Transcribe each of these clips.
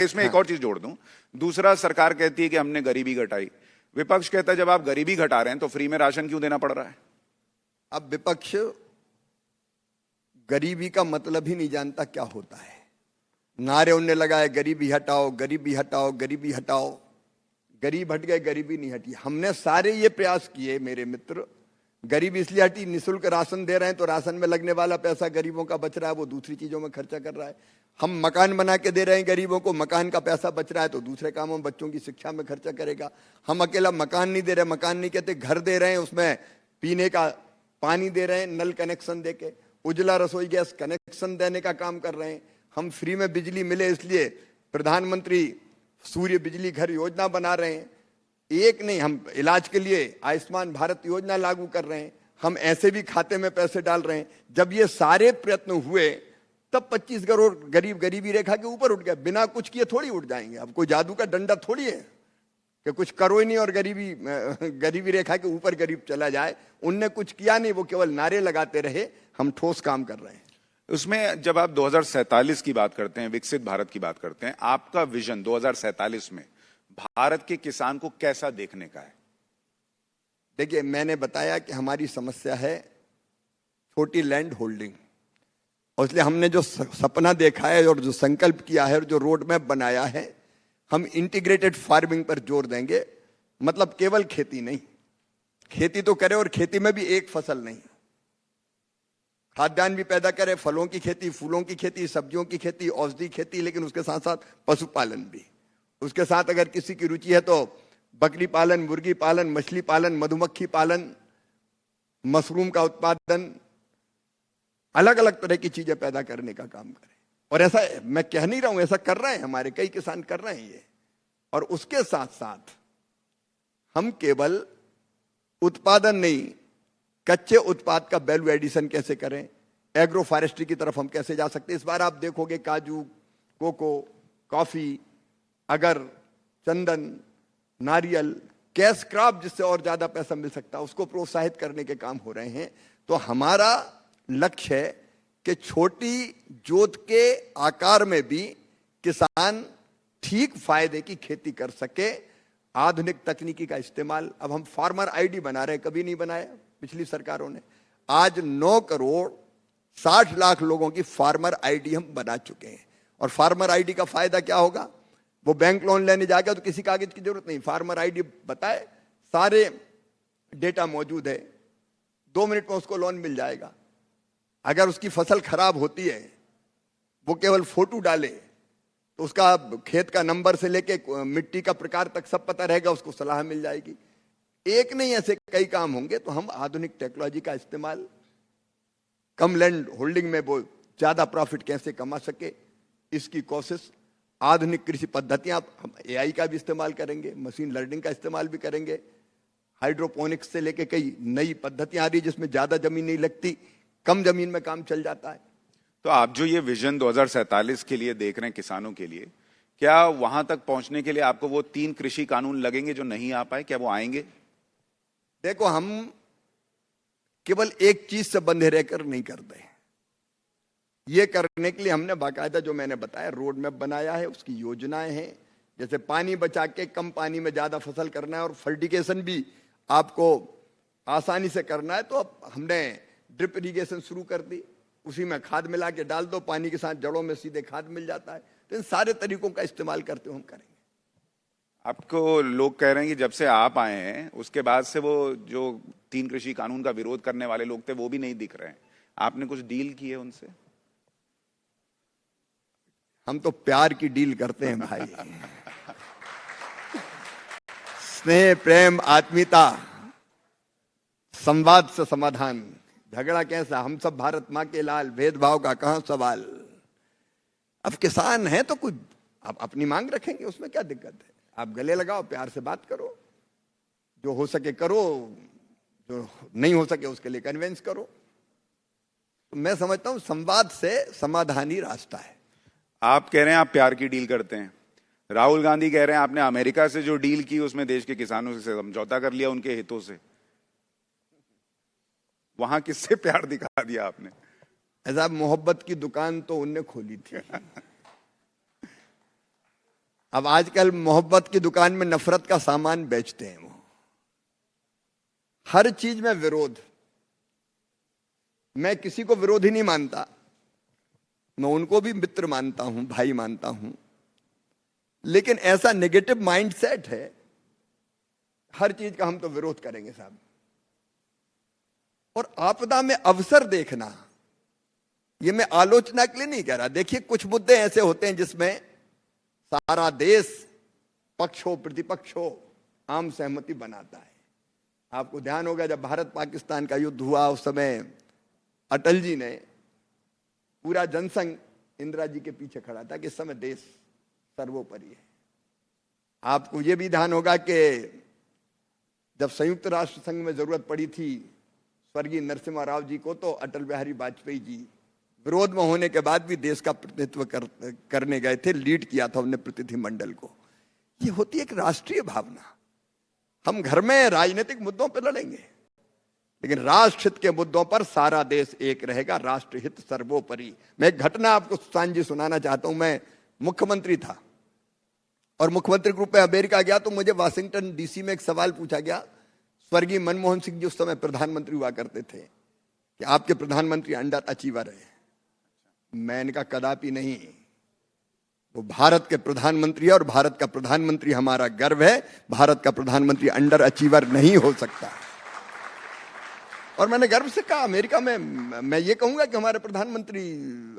इसमें एक और चीज जोड़ दूं। दूसरा, सरकार कहती है कि हमने गरीबी घटाई, विपक्ष कहता है जब आप गरीबी घटा रहे हैं तो फ्री में राशन क्यों देना पड़ रहा है? अब विपक्ष गरीबी का मतलब ही नहीं जानता क्या होता है। नारे उनने लगाए, गरीबी हटाओ, गरीबी हटाओ, गरीबी हटाओ। गरीब हट गए, गरीबी नहीं हटी। हमने सारे ये प्रयास किए मेरे मित्र। गरीबी इसलिए हटी, निःशुल्क राशन दे रहे हैं तो राशन में लगने वाला पैसा गरीबों का बच रहा है, वो दूसरी चीजों में खर्चा कर रहा है। हम मकान बना के दे रहे हैं गरीबों को, मकान का पैसा बच रहा है तो दूसरे कामों में, बच्चों की शिक्षा में खर्चा करेगा। हम अकेला मकान नहीं दे रहे, मकान नहीं कहते, घर दे रहे हैं, उसमें पीने का पानी दे रहे हैं, नल कनेक्शन दे के, उजला रसोई गैस कनेक्शन देने का काम कर रहे हैं। हम फ्री में बिजली मिले इसलिए प्रधानमंत्री सूर्य बिजली घर योजना बना रहे हैं। एक नहीं, हम इलाज के लिए आयुष्मान भारत योजना लागू कर रहे हैं। हम ऐसे भी खाते में पैसे डाल रहे हैं। जब ये सारे प्रयत्न हुए तब 25 करोड़ गरीब गरीबी रेखा के ऊपर उठ गए। बिना कुछ किए थोड़ी उठ जाएंगे। अब कोई जादू का डंडा थोड़ी है कि कुछ करो ही नहीं और गरीबी रेखा के ऊपर गरीब चला जाए। उनने कुछ किया नहीं, वो केवल नारे लगाते रहे। हम ठोस काम कर रहे हैं। उसमें जब आप 2047 की बात करते हैं, विकसित भारत की बात करते हैं, आपका विजन 2047 में भारत के किसान को कैसा देखने का है? देखिए, मैंने बताया कि हमारी समस्या है छोटी लैंड होल्डिंग, और इसलिए हमने जो सपना देखा है और जो संकल्प किया है और जो रोड मैप बनाया है, हम इंटीग्रेटेड फार्मिंग पर जोर देंगे। मतलब केवल खेती नहीं, खेती तो करे और खेती में भी एक फसल नहीं, खाद्यान्न भी पैदा करे, फलों की खेती, फूलों की खेती, सब्जियों की खेती, औषधि खेती, लेकिन उसके साथ साथ पशुपालन भी। उसके साथ अगर किसी की रुचि है तो बकरी पालन, मुर्गी पालन, मछली पालन, मधुमक्खी पालन, मशरूम का उत्पादन, अलग अलग तरह की चीजें पैदा करने का काम करें। और ऐसा मैं कह नहीं रहा हूं, ऐसा कर रहे हैं, हमारे कई किसान कर रहे हैं ये। और उसके साथ साथ हम केवल उत्पादन नहीं, कच्चे उत्पाद का वैल्यू एडिशन कैसे करें, एग्रो फॉरेस्ट्री की तरफ हम कैसे जा सकते हैं। इस बार आप देखोगे काजू, कोको, कॉफी, अगर, चंदन, नारियल, कैश क्रॉप, जिससे और ज्यादा पैसा मिल सकता है, उसको प्रोत्साहित करने के काम हो रहे हैं। तो हमारा लक्ष्य है कि छोटी जोत के आकार में भी किसान ठीक फायदे की खेती कर सके। आधुनिक तकनीकी का इस्तेमाल, अब हम फार्मर आईडी बना रहे हैं, कभी नहीं बनाया पिछली सरकारों ने। आज 9 करोड़ 60 लाख लोगों की फार्मर आईडी हम बना चुके हैं। और फार्मर आईडी का फायदा क्या होगा? वो बैंक लोन लेने जाएगा तो किसी कागज की जरूरत नहीं, फार्मर आईडी बताए, सारे डेटा मौजूद है, 2 मिनट में उसको लोन मिल जाएगा। अगर उसकी फसल खराब होती है, वो केवल फोटो डाले तो उसका खेत का नंबर से लेके मिट्टी का प्रकार तक सब पता रहेगा, उसको सलाह मिल जाएगी। एक नहीं, ऐसे कई काम होंगे। तो हम आधुनिक टेक्नोलॉजी का इस्तेमाल, कम लैंड होल्डिंग में वो ज्यादा प्रॉफिट कैसे कमा सके, इसकी कोशिश, आधुनिक कृषि पद्धतियां, हम एआई का भी इस्तेमाल करेंगे, मशीन लर्निंग का इस्तेमाल भी करेंगे, हाइड्रोपोनिक्स से लेके कई नई पद्धतियां आ रही जिसमें ज्यादा जमीन नहीं लगती, कम जमीन में काम चल जाता है। तो आप जो ये विजन 2047 के लिए देख रहे हैं किसानों के लिए, क्या वहां तक पहुंचने के लिए आपको वो 3 कृषि कानून लगेंगे जो नहीं आ पाए? क्या वो आएंगे? देखो, हम केवल एक चीज से बंधे रहकर नहीं करते। ये करने के लिए हमने बाकायदा, जो मैंने बताया, रोड मैप बनाया है, उसकी योजनाएं हैं। जैसे पानी बचा के कम पानी में ज्यादा फसल करना है, और फर्टिगेशन भी आपको आसानी से करना है, तो अब हमने ड्रिप इरिगेशन शुरू कर दी। उसी में खाद मिला के डाल दो, पानी के साथ जड़ों में सीधे खाद मिल जाता है। तो इन सारे तरीकों का इस्तेमाल करते हुए हम करेंगे। आपको लोग कह रहे हैं कि जब से आप आए हैं उसके बाद से वो जो 3 कृषि कानून का विरोध करने वाले लोग थे वो भी नहीं दिख रहे हैं। आपने कुछ डील की है उनसे? हम तो प्यार की डील करते हैं भाई। स्नेह, प्रेम, आत्मीयता, संवाद से समाधान। झगड़ा कैसा? हम सब भारत माँ के लाल, भेदभाव का कहां सवाल। अब किसान है तो कुछ आप अपनी मांग रखेंगे, उसमें क्या दिक्कत है? आप गले लगाओ, प्यार से बात करो, जो हो सके करो, जो नहीं हो सके उसके लिए कन्विंस करो। तो मैं समझता हूं संवाद से समाधान ही रास्ता है। आप कह रहे हैं आप प्यार की डील करते हैं, राहुल गांधी कह रहे हैं आपने अमेरिका से जो डील की उसमें देश के किसानों से समझौता कर लिया उनके हितों से। वहां किससे प्यार दिखा दिया आपने? ऐसा मोहब्बत की दुकान तो उनने खोली थी। अब आजकल मोहब्बत की दुकान में नफरत का सामान बेचते हैं वो। हर चीज में विरोध। मैं किसी को विरोधी नहीं मानता, मैं उनको भी मित्र मानता हूं, भाई मानता हूं, लेकिन ऐसा नेगेटिव माइंडसेट है, हर चीज का हम तो विरोध करेंगे साहब। और आपदा में अवसर देखना, ये मैं आलोचना के लिए नहीं कह रहा। देखिए, कुछ मुद्दे ऐसे होते हैं जिसमें सारा देश, पक्ष हो प्रतिपक्ष हो, आम सहमति बनाता है। आपको ध्यान होगा जब भारत पाकिस्तान का युद्ध हुआ उस समय अटल जी ने पूरा जनसंघ इंदिरा जी के पीछे खड़ा था कि इस समय देश सर्वोपरि है। आपको यह भी ध्यान होगा कि जब संयुक्त राष्ट्र संघ में जरूरत पड़ी थी स्वर्गीय नरसिम्हा राव जी को, तो अटल बिहारी वाजपेयी जी विरोध में होने के बाद भी देश का प्रतिनिधित्व करने गए थे, लीड किया था उन्होंने प्रतिनिधि मंडल को। ये होती है एक राष्ट्रीय भावना। हम घर में राजनीतिक मुद्दों पर लड़ेंगे, लेकिन राष्ट्र हित के मुद्दों पर सारा देश एक रहेगा, राष्ट्र हित सर्वोपरि। मैं एक घटना आपको सुशांत जी सुनाना चाहता हूं। मैं मुख्यमंत्री था और मुख्यमंत्री के रूप में अमेरिका गया, तो मुझे वाशिंगटन डीसी में एक सवाल पूछा गया। स्वर्गीय मनमोहन सिंह जी उस समय प्रधानमंत्री हुआ करते थे कि आपके प्रधानमंत्री अंडर अचीवर है। मैंने कहा कदापि नहीं, वो भारत के प्रधानमंत्री है और भारत का प्रधानमंत्री हमारा गर्व है। भारत का प्रधानमंत्री अंडर अचीवर नहीं हो सकता। और मैंने गर्व से कहा अमेरिका में मैं ये कहूंगा कि हमारे प्रधानमंत्री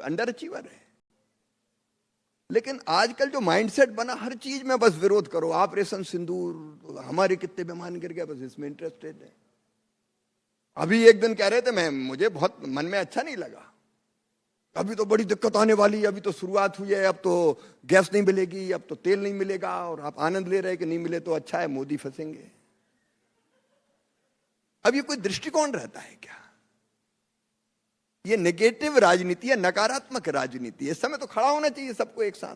अंडर अचीवर है। लेकिन आजकल जो माइंडसेट बना, हर चीज में बस विरोध करो। ऑपरेशन सिंदूर, हमारे कितने विमान गिर गए, बस इसमें इंटरेस्टेड है। अभी एक दिन कह रहे थे, मुझे बहुत मन में अच्छा नहीं लगा, अभी तो बड़ी दिक्कत आने वाली है, अभी तो शुरुआत हुई है, अब तो गैस नहीं मिलेगी, अब तो तेल नहीं मिलेगा, और आप आनंद ले रहे हैं कि नहीं मिले तो अच्छा है, मोदी फंसेंगे। अब ये कोई दृष्टिकोण रहता है क्या? ये नेगेटिव राजनीति है, नकारात्मक राजनीति है। इस समय तो खड़ा होना चाहिए सबको एक साथ।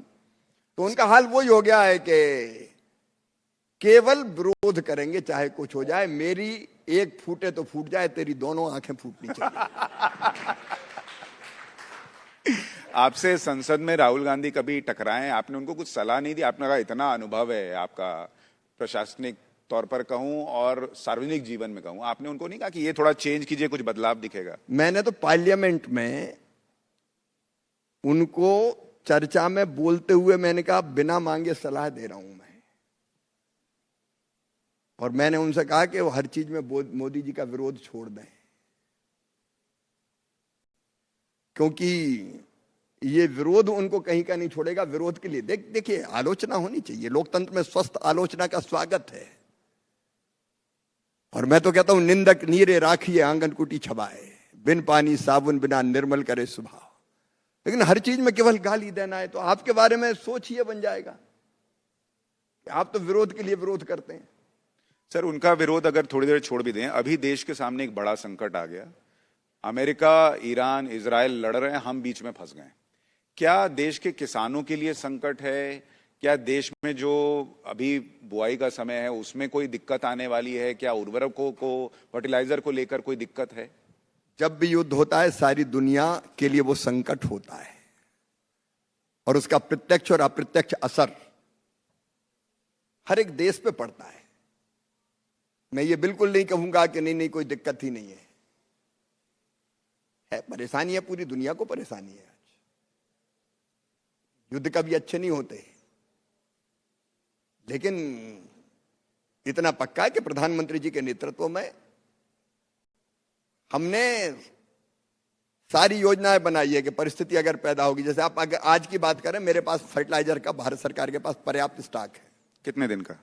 तो उनका हाल वही हो गया है कि केवल विरोध करेंगे चाहे कुछ हो जाए। मेरी एक फूटे तो फूट जाए, तेरी दोनों आंखें फूटनी चाहिए। आपसे संसद में राहुल गांधी कभी टकराए, आपने उनको कुछ सलाह नहीं दी? आपने कहा इतना अनुभव है आपका, प्रशासनिक तौर पर कहूं और सार्वजनिक जीवन में कहूं, आपने उनको नहीं कहा कि ये थोड़ा चेंज कीजिए, कुछ बदलाव दिखेगा? मैंने तो पार्लियामेंट में उनको चर्चा में बोलते हुए मैंने कहा बिना मांगे सलाह दे रहा हूं मैं। और मैंने उनसे कहा कि वो हर चीज में मोदी जी का विरोध छोड़ दें, क्योंकि ये विरोध उनको कहीं का नहीं छोड़ेगा। विरोध के लिए देखिए आलोचना होनी चाहिए, लोकतंत्र में स्वस्थ आलोचना का स्वागत है। और मैं तो कहता हूं निंदक नीरे राखिए आंगन कुटी छबाए, बिन पानी साबुन बिना निर्मल करे स्वभाव। लेकिन हर चीज में केवल गाली देना है तो आपके बारे में सोच ये बन जाएगा कि आप तो विरोध के लिए विरोध करते हैं। सर, उनका विरोध अगर थोड़ी देर छोड़ भी दें, अभी देश के सामने एक बड़ा संकट आ गया। अमेरिका, ईरान, इजराइल लड़ रहे हैं, हम बीच में फंस गए। क्या देश के किसानों के लिए संकट है? क्या देश में जो अभी बुआई का समय है उसमें कोई दिक्कत आने वाली है? क्या उर्वरकों को, फर्टिलाइजर को लेकर कोई दिक्कत है? जब भी युद्ध होता है सारी दुनिया के लिए वो संकट होता है, और उसका प्रत्यक्ष और अप्रत्यक्ष असर हर एक देश पे पड़ता है। मैं ये बिल्कुल नहीं कहूंगा कि नहीं कोई दिक्कत ही नहीं है, परेशानी है, पूरी दुनिया को परेशानी है। आज युद्ध कभी अच्छे नहीं होते, लेकिन इतना पक्का है कि प्रधानमंत्री जी के नेतृत्व में हमने सारी योजनाएं बनाई है कि परिस्थिति अगर पैदा होगी, जैसे आप अगर आज की बात करें, मेरे पास फर्टिलाइजर का भारत सरकार के पास पर्याप्त स्टॉक है। कितने दिन का?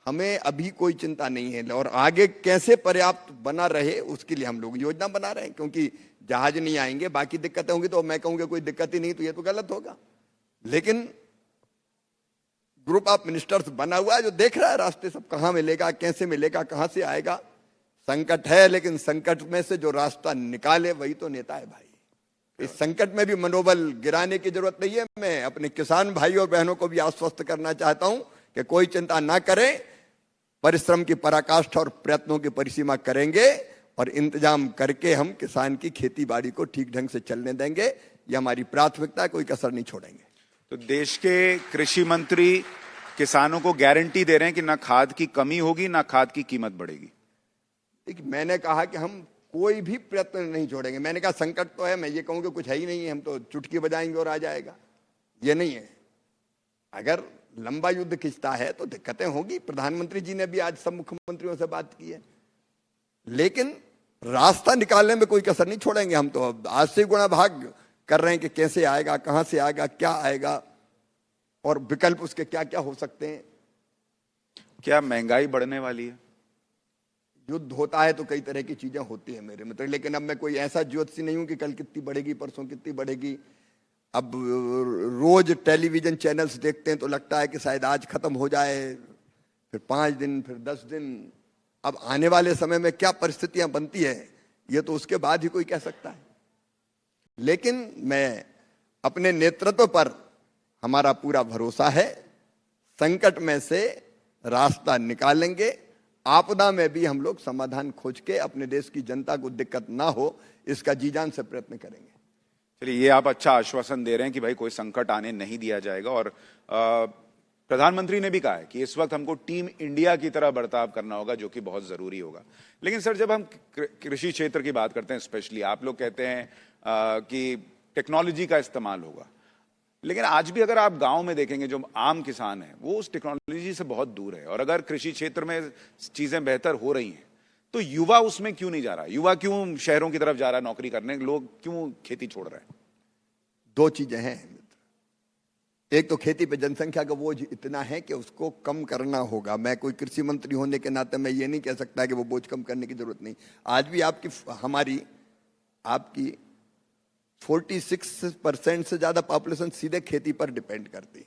हमें अभी कोई चिंता नहीं है, और आगे कैसे पर्याप्त बना रहे उसके लिए हम लोग योजना बना रहे हैं। क्योंकि जहाज नहीं आएंगे, बाकी दिक्कतें होंगी, तो मैं कहूंगा कोई दिक्कत ही नहीं, तो ये तो गलत होगा। लेकिन ग्रुप ऑफ मिनिस्टर्स बना हुआ है जो देख रहा है रास्ते सब, कहां मिलेगा, कैसे मिलेगा, कहां से आएगा। संकट है, लेकिन संकट में से जो रास्ता निकाले वही तो नेता है भाई। इस संकट में भी मनोबल गिराने की जरूरत नहीं है। मैं अपने किसान भाई और बहनों को भी आश्वस्त करना चाहता हूं कि कोई चिंता ना करें, परिश्रम की पराकाष्ठा और प्रयत्नों की परिसीमा करेंगे, और इंतजाम करके हम किसान की खेती बाड़ी को ठीक ढंग से चलने देंगे। ये हमारी प्राथमिकता है, कोई कसर नहीं छोड़ेंगे। तो देश के कृषि मंत्री किसानों को गारंटी दे रहे हैं कि ना खाद की कमी होगी ना खाद की कीमत बढ़ेगी। देखिए, मैंने कहा कि हम कोई भी प्रयत्न नहीं छोड़ेंगे। मैंने कहा संकट तो है, मैं ये कहूँ कि कुछ है ही नहीं है, हम तो चुटकी बजाएंगे और आ जाएगा, ये नहीं है। अगर लंबा युद्ध खिंचता है तो दिक्कतें होगी। प्रधानमंत्री जी ने भी आज सब मुख्यमंत्रियों से बात की है, लेकिन रास्ता निकालने में कोई कसर नहीं छोड़ेंगे। हम तो अब आज से गुणा भाग कर रहे हैं कि कैसे आएगा, कहां से आएगा, क्या आएगा और विकल्प उसके क्या क्या हो सकते हैं। क्या महंगाई बढ़ने वाली है? युद्ध होता है तो कई तरह की चीजें होती है मेरे मित्र, लेकिन अब मैं कोई ऐसा ज्योतिषी नहीं हूं कि कल कितनी बढ़ेगी, परसों कितनी बढ़ेगी। अब रोज टेलीविजन चैनल्स देखते हैं तो लगता है कि शायद आज खत्म हो जाए, फिर 5 दिन, फिर 10 दिन। अब आने वाले समय में क्या परिस्थितियां बनती है ये तो उसके बाद ही कोई कह सकता है। लेकिन मैं अपने नेतृत्व पर हमारा पूरा भरोसा है, संकट में से रास्ता निकालेंगे। आपदा में भी हम लोग समाधान खोज के अपने देश की जनता को दिक्कत ना हो इसका जी जान से प्रयत्न करेंगे। चलिए, ये आप अच्छा आश्वासन दे रहे हैं कि भाई कोई संकट आने नहीं दिया जाएगा। और प्रधानमंत्री ने भी कहा है कि इस वक्त हमको टीम इंडिया की तरह बर्ताव करना होगा, जो कि बहुत जरूरी होगा। लेकिन सर, जब हम कृषि क्षेत्र की बात करते हैं, स्पेशली आप लोग कहते हैं कि टेक्नोलॉजी का इस्तेमाल होगा, लेकिन आज भी अगर आप गांव में देखेंगे, जो आम किसान है वो उस टेक्नोलॉजी से बहुत दूर है। और अगर कृषि क्षेत्र में चीजें बेहतर हो रही हैं तो युवा उसमें क्यों नहीं जा रहा? युवा क्यों शहरों की तरफ जा रहा है नौकरी करने? लोग क्यों खेती छोड़ रहे हैं? 2 चीजें हैं मित्र। एक तो खेती पे जनसंख्या का बोझ इतना है कि उसको कम करना होगा। मैं कोई कृषि मंत्री होने के नाते मैं ये नहीं कह सकता कि वो बोझ कम करने की जरूरत नहीं। आज भी आपकी 46% से ज्यादा पॉपुलेशन सीधे खेती पर डिपेंड करती है।